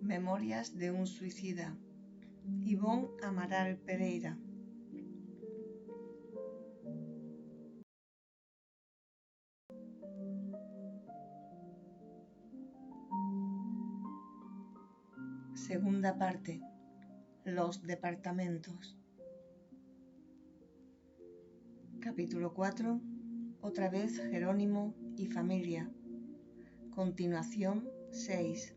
Memorias de un suicida. Ivonne Amaral Pereira. Segunda parte. Los departamentos. Capítulo 4. Otra vez Jerónimo y familia. Continuación 6.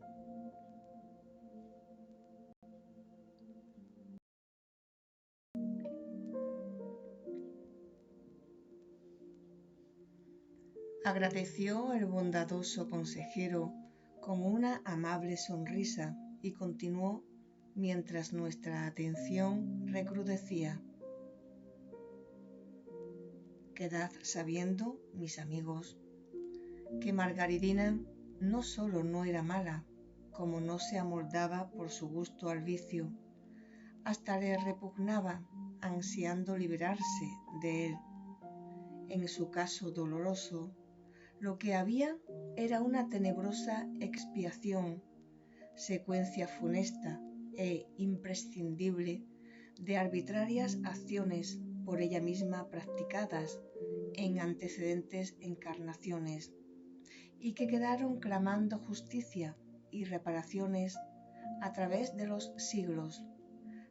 Agradeció el bondadoso consejero con una amable sonrisa y continuó mientras nuestra atención recrudecía. Quedad sabiendo, mis amigos, que Margaridina no solo no era mala, como no se amoldaba por su gusto al vicio, hasta le repugnaba, ansiando liberarse de él. En su caso doloroso, lo que había era una tenebrosa expiación, secuencia funesta e imprescindible de arbitrarias acciones por ella misma practicadas en antecedentes encarnaciones y que quedaron clamando justicia y reparaciones a través de los siglos,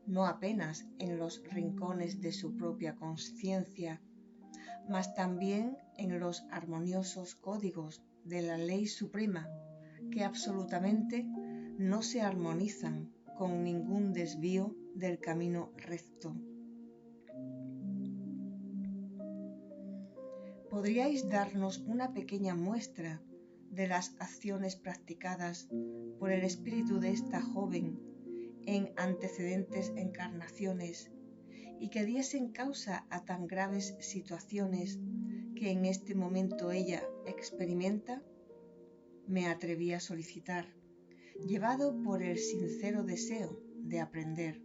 no apenas en los rincones de su propia conciencia, mas también en los armoniosos códigos de la ley suprema que absolutamente no se armonizan con ningún desvío del camino recto. ¿Podríais darnos una pequeña muestra de las acciones practicadas por el espíritu de esta joven en antecedentes encarnaciones y que diesen causa a tan graves situaciones que en este momento ella experimenta? Me atreví a solicitar, llevado por el sincero deseo de aprender.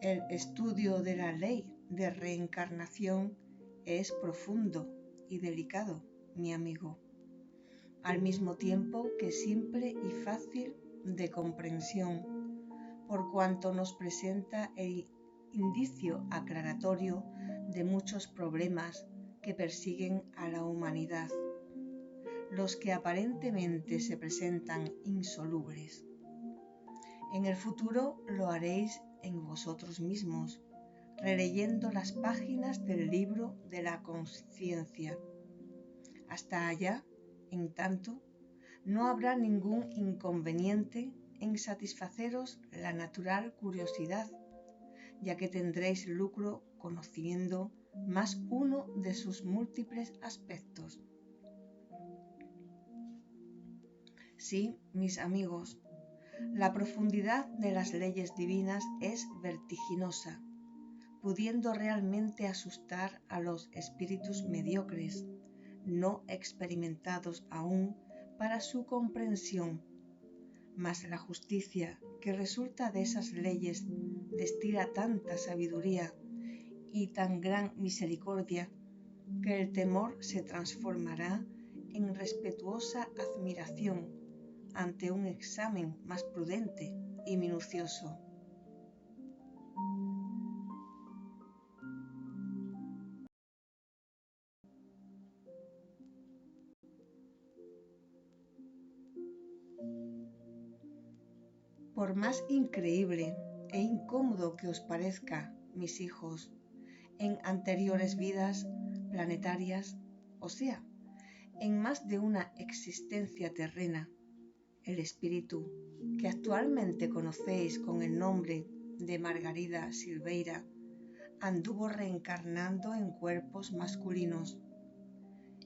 El estudio de la ley de reencarnación es profundo y delicado, mi amigo, al mismo tiempo que simple y fácil de comprensión, por cuanto nos presenta el indicio aclaratorio de muchos problemas que persiguen a la humanidad, los que aparentemente se presentan insolubles. En el futuro lo haréis en vosotros mismos, releyendo las páginas del libro de la conciencia. Hasta allá, en tanto, no habrá ningún inconveniente en satisfaceros la natural curiosidad, ya que tendréis lucro conociendo más uno de sus múltiples aspectos. Sí, mis amigos, la profundidad de las leyes divinas es vertiginosa, pudiendo realmente asustar a los espíritus mediocres, no experimentados aún para su comprensión. Mas la justicia que resulta de esas leyes destila tanta sabiduría y tan gran misericordia que el temor se transformará en respetuosa admiración ante un examen más prudente y minucioso. Por más increíble e incómodo que os parezca, mis hijos, en anteriores vidas planetarias, o sea, en más de una existencia terrena, el espíritu que actualmente conocéis con el nombre de Margarida Silveira anduvo reencarnando en cuerpos masculinos,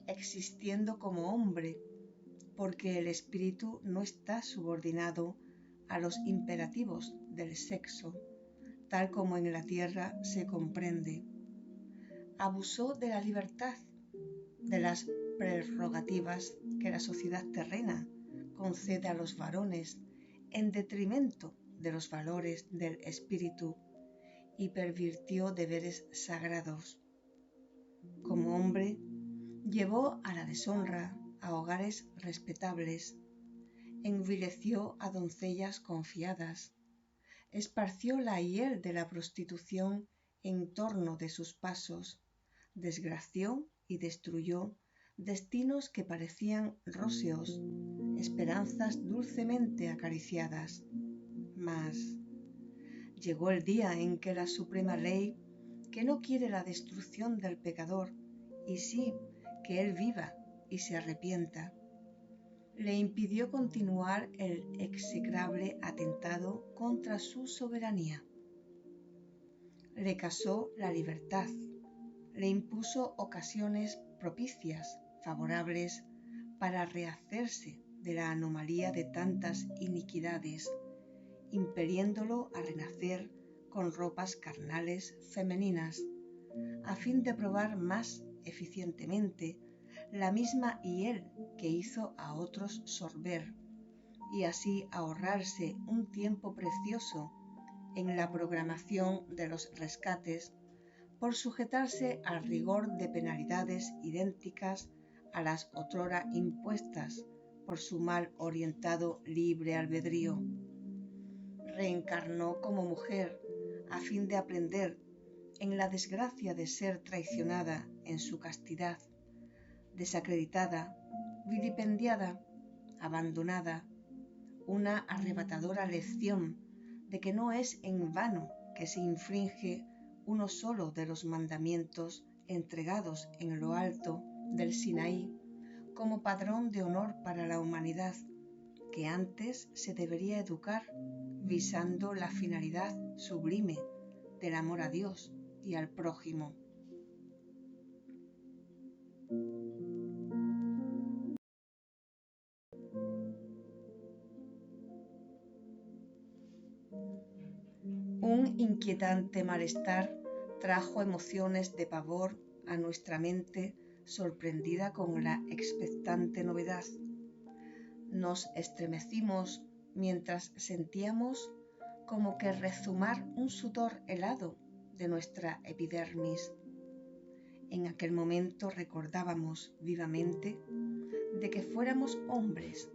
existiendo como hombre, porque el espíritu no está subordinado a los imperativos del sexo, tal como en la tierra se comprende. Abusó de la libertad, de las prerrogativas que la sociedad terrena concede a los varones en detrimento de los valores del espíritu y pervirtió deberes sagrados. Como hombre, llevó a la deshonra, a hogares respetables, envileció a doncellas confiadas, esparció la hiel de la prostitución en torno de sus pasos, desgració y destruyó destinos que parecían róseos, esperanzas dulcemente acariciadas. Mas llegó el día en que la suprema ley, que no quiere la destrucción del pecador, y sí que él viva y se arrepienta, le impidió continuar el execrable atentado contra su soberanía. Le casó la libertad, le impuso ocasiones propicias, favorables para rehacerse de la anomalía de tantas iniquidades, impeliéndolo a renacer con ropas carnales femeninas, a fin de probar más eficientemente la misma hiel que hizo a otros sorber, y así ahorrarse un tiempo precioso en la programación de los rescates por sujetarse al rigor de penalidades idénticas a las otrora impuestas por su mal orientado libre albedrío. Reencarnó como mujer a fin de aprender en la desgracia de ser traicionada en su castidad, desacreditada, vilipendiada, abandonada, una arrebatadora lección de que no es en vano que se infringe uno solo de los mandamientos entregados en lo alto del Sinaí como padrón de honor para la humanidad, que antes se debería educar visando la finalidad sublime del amor a Dios y al prójimo. Un inquietante malestar trajo emociones de pavor a nuestra mente sorprendida con la expectante novedad. Nos estremecimos mientras sentíamos como que rezumar un sudor helado de nuestra epidermis. En aquel momento recordábamos vivamente de que fuéramos hombres,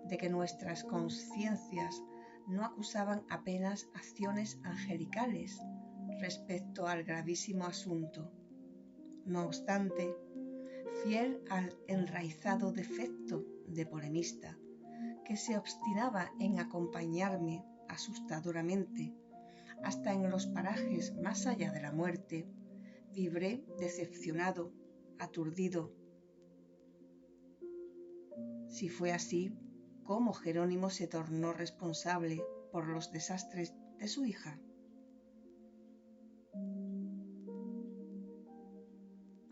de que nuestras conciencias no acusaban apenas acciones angelicales respecto al gravísimo asunto. No obstante, fiel al enraizado defecto de polemista, que se obstinaba en acompañarme asustadoramente hasta en los parajes más allá de la muerte, vibré decepcionado, aturdido. Si fue así, ¿cómo Jerónimo se tornó responsable por los desastres de su hija?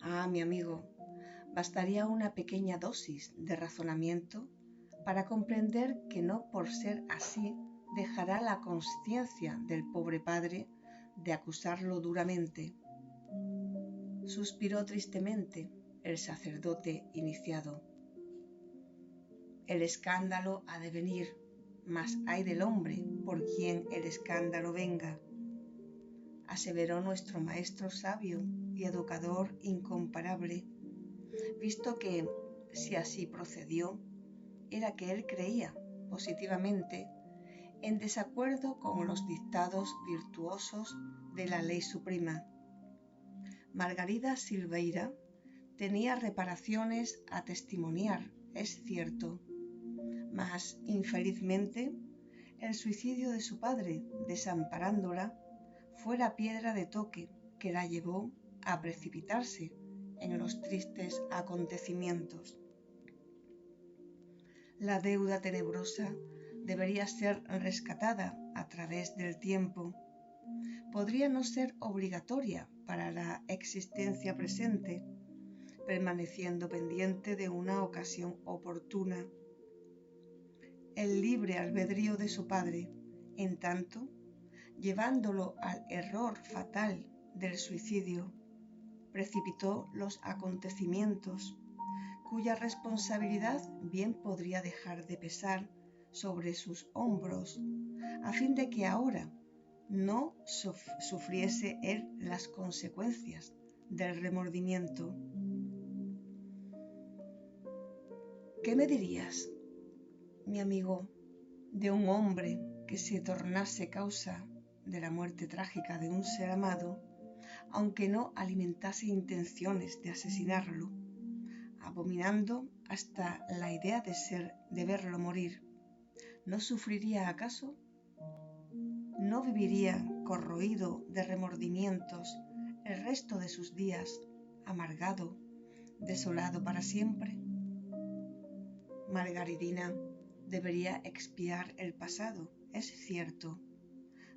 Ah, mi amigo, bastaría una pequeña dosis de razonamiento para comprender que no por ser así dejará la conciencia del pobre padre de acusarlo duramente. Suspiró tristemente el sacerdote iniciado. El escándalo ha de venir, mas ay del hombre por quien el escándalo venga, aseveró nuestro maestro sabio y educador incomparable, visto que, si así procedió, era que él creía positivamente en desacuerdo con los dictados virtuosos de la ley suprema. Margarida Silveira tenía reparaciones a testimoniar, es cierto, mas infelizmente el suicidio de su padre, desamparándola, fue la piedra de toque que la llevó a precipitarse en los tristes acontecimientos. La deuda tenebrosa debería ser rescatada a través del tiempo. Podría no ser obligatoria para la existencia presente, permaneciendo pendiente de una ocasión oportuna. El libre albedrío de su padre, en tanto, llevándolo al error fatal del suicidio, precipitó los acontecimientos, cuya responsabilidad bien podría dejar de pesar sobre sus hombros, a fin de que ahora no sufriese él las consecuencias del remordimiento. ¿Qué me dirías, mi amigo, de un hombre que se tornase causa de la muerte trágica de un ser amado, aunque no alimentase intenciones de asesinarlo, abominando hasta la idea de verlo morir? ¿No sufriría acaso? ¿No viviría corroído de remordimientos el resto de sus días, amargado, desolado para siempre? Margaridina debería expiar el pasado, es cierto,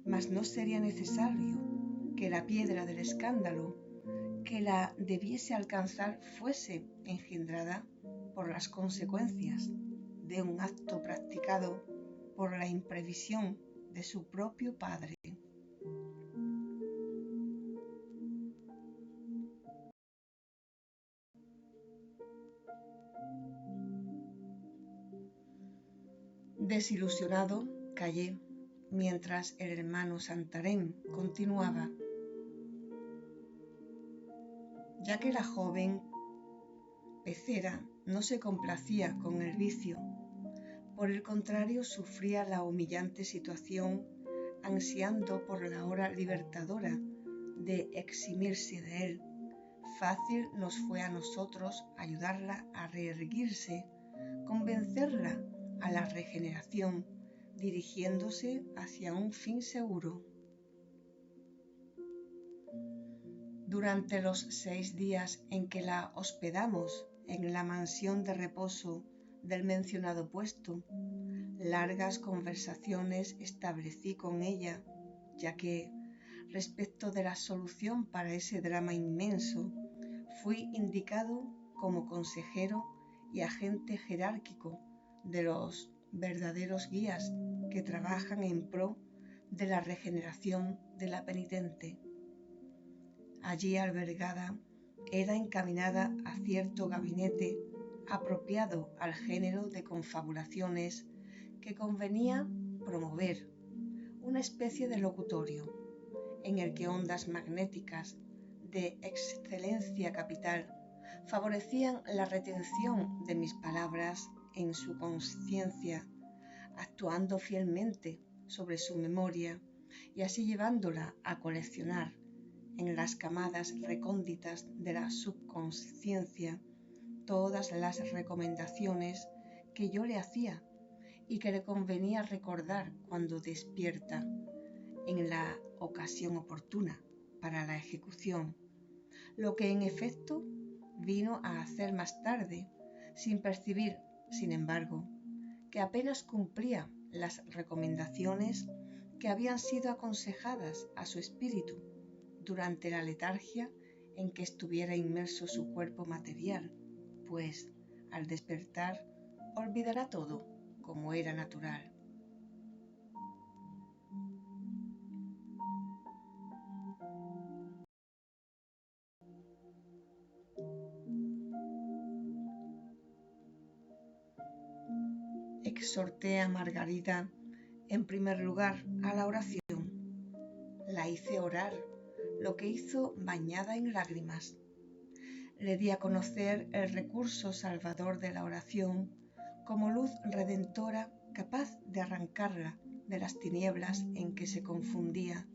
mas no sería necesario que la piedra del escándalo que la debiese alcanzar fuese engendrada por las consecuencias de un acto practicado por la imprevisión de su propio padre. Desilusionado, callé mientras el hermano Santarém continuaba. Ya que la joven pecera no se complacía con el vicio, por el contrario sufría la humillante situación, ansiando por la hora libertadora de eximirse de él. Fácil nos fue a nosotros ayudarla a reerguirse, convencerla a la regeneración, dirigiéndose hacia un fin seguro. Durante los 6 días en que la hospedamos en la mansión de reposo del mencionado puesto, largas conversaciones establecí con ella, ya que, respecto de la solución para ese drama inmenso, fui indicado como consejero y agente jerárquico de los verdaderos guías que trabajan en pro de la regeneración de la penitente. Allí albergada, era encaminada a cierto gabinete apropiado al género de confabulaciones que convenía promover, una especie de locutorio en el que ondas magnéticas de excelencia capital favorecían la retención de mis palabras en su conciencia, actuando fielmente sobre su memoria y así llevándola a coleccionar en las camadas recónditas de la subconsciencia todas las recomendaciones que yo le hacía y que le convenía recordar cuando despierta en la ocasión oportuna para la ejecución, lo que en efecto vino a hacer más tarde, sin percibir, sin embargo, que apenas cumplía las recomendaciones que habían sido aconsejadas a su espíritu durante la letargia en que estuviera inmerso su cuerpo material, pues al despertar olvidará todo como era natural. Exhorté a Margarita en primer lugar a la oración. La hice orar, lo que hizo bañada en lágrimas. Le di a conocer el recurso salvador de la oración como luz redentora capaz de arrancarla de las tinieblas en que se confundía,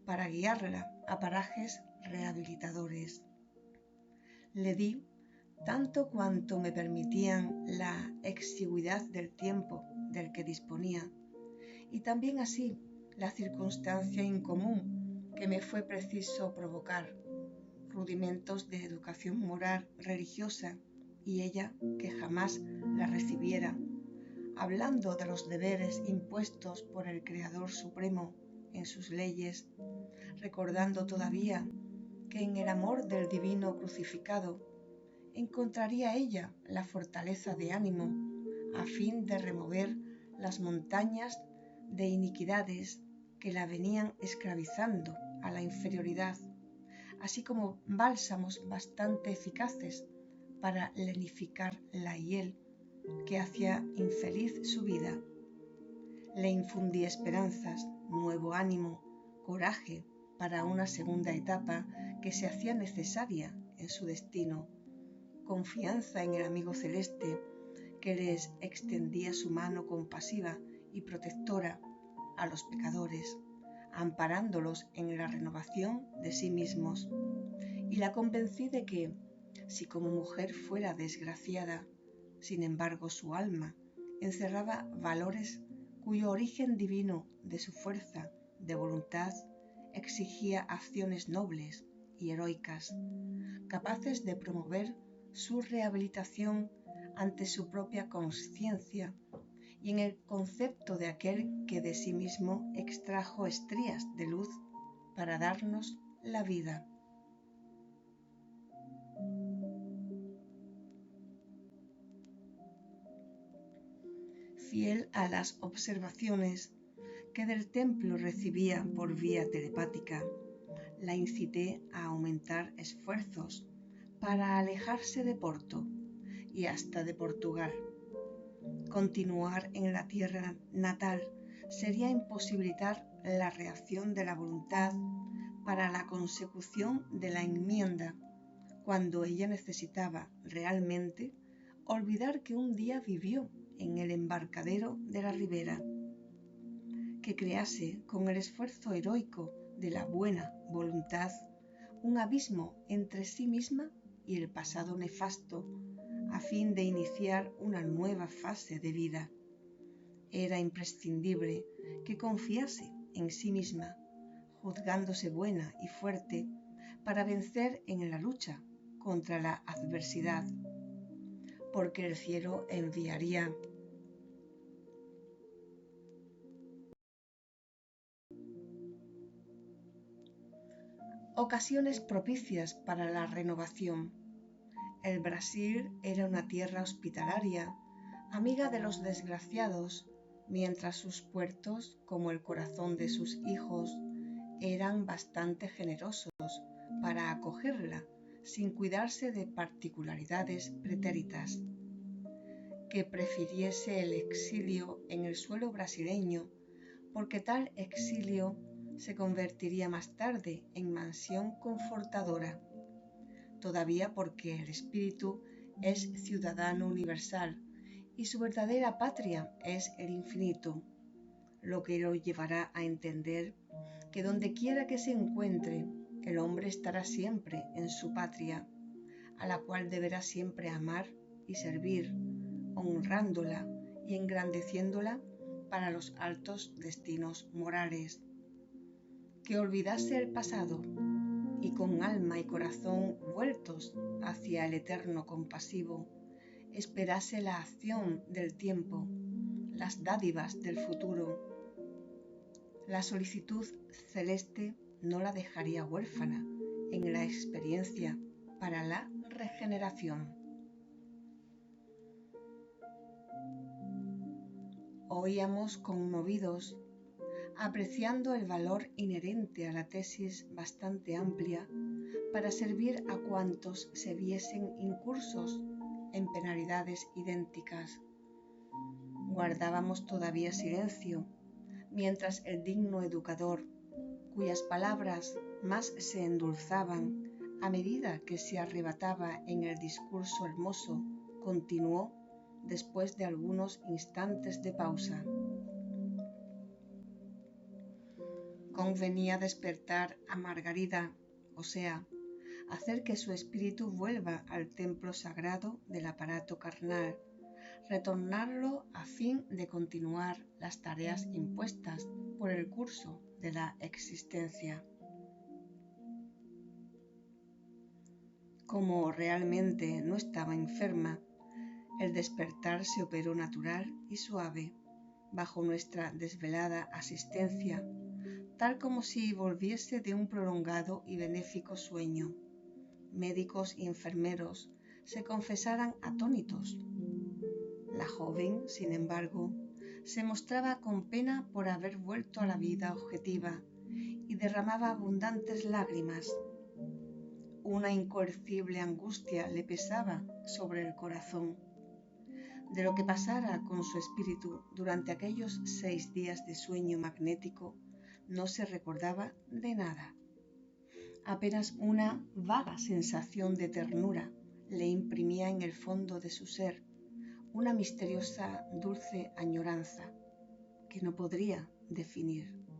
para guiarla a parajes rehabilitadores. Le di tanto cuanto me permitían la exigüidad del tiempo del que disponía, y también así la circunstancia incomún que me fue preciso provocar, rudimentos de educación moral religiosa, y ella que jamás la recibiera, hablando de los deberes impuestos por el Creador Supremo en sus leyes, recordando todavía que en el amor del Divino crucificado encontraría ella la fortaleza de ánimo a fin de remover las montañas de iniquidades que la venían esclavizando a la inferioridad, así como bálsamos bastante eficaces para lenificar la hiel que hacía infeliz su vida. Le infundí esperanzas, nuevo ánimo, coraje para una segunda etapa que se hacía necesaria en su destino, confianza en el amigo celeste que les extendía su mano compasiva y protectora a los pecadores, amparándolos en la renovación de sí mismos. Y la convencí de que, si como mujer fuera desgraciada, sin embargo su alma encerraba valores cuyo origen divino de su fuerza de voluntad exigía acciones nobles y heroicas, capaces de promover su rehabilitación ante su propia conciencia y en el concepto de aquel que de sí mismo extrajo estrías de luz para darnos la vida. Fiel a las observaciones que del templo recibía por vía telepática, la incité a aumentar esfuerzos para alejarse de Porto y hasta de Portugal. Continuar en la tierra natal sería imposibilitar la reacción de la voluntad para la consecución de la enmienda, cuando ella necesitaba realmente olvidar que un día vivió en el embarcadero de la ribera, que crease con el esfuerzo heroico de la buena voluntad un abismo entre sí misma y el pasado nefasto, a fin de iniciar una nueva fase de vida. Era imprescindible que confiase en sí misma, juzgándose buena y fuerte, para vencer en la lucha contra la adversidad, porque el cielo enviaría ocasiones propicias para la renovación. El Brasil era una tierra hospitalaria, amiga de los desgraciados, mientras sus puertos, como el corazón de sus hijos, eran bastante generosos para acogerla sin cuidarse de particularidades pretéritas. Que prefiriese el exilio en el suelo brasileño, porque tal exilio se convertiría más tarde en mansión confortadora, todavía porque el espíritu es ciudadano universal y su verdadera patria es el infinito, lo que lo llevará a entender que donde quiera que se encuentre, el hombre estará siempre en su patria, a la cual deberá siempre amar y servir, honrándola y engrandeciéndola para los altos destinos morales. Que olvidase el pasado y con alma y corazón vueltos hacia el eterno compasivo, esperase la acción del tiempo, las dádivas del futuro. La solicitud celeste no la dejaría huérfana en la experiencia para la regeneración. Oíamos conmovidos, apreciando el valor inherente a la tesis bastante amplia para servir a cuantos se viesen incursos en penalidades idénticas. Guardábamos todavía silencio, mientras el digno educador, cuyas palabras más se endulzaban a medida que se arrebataba en el discurso hermoso, continuó después de algunos instantes de pausa. Convenía despertar a Margarida, o sea, hacer que su espíritu vuelva al templo sagrado del aparato carnal, retornarlo a fin de continuar las tareas impuestas por el curso de la existencia. Como realmente no estaba enferma, el despertar se operó natural y suave, bajo nuestra desvelada asistencia, tal como si volviese de un prolongado y benéfico sueño. Médicos y enfermeros se confesaran atónitos. La joven, sin embargo, se mostraba con pena por haber vuelto a la vida objetiva y derramaba abundantes lágrimas. Una incoercible angustia le pesaba sobre el corazón. De lo que pasara con su espíritu durante aquellos 6 días de sueño magnético no se recordaba de nada. Apenas una vaga sensación de ternura le imprimía en el fondo de su ser una misteriosa, dulce añoranza que no podría definir.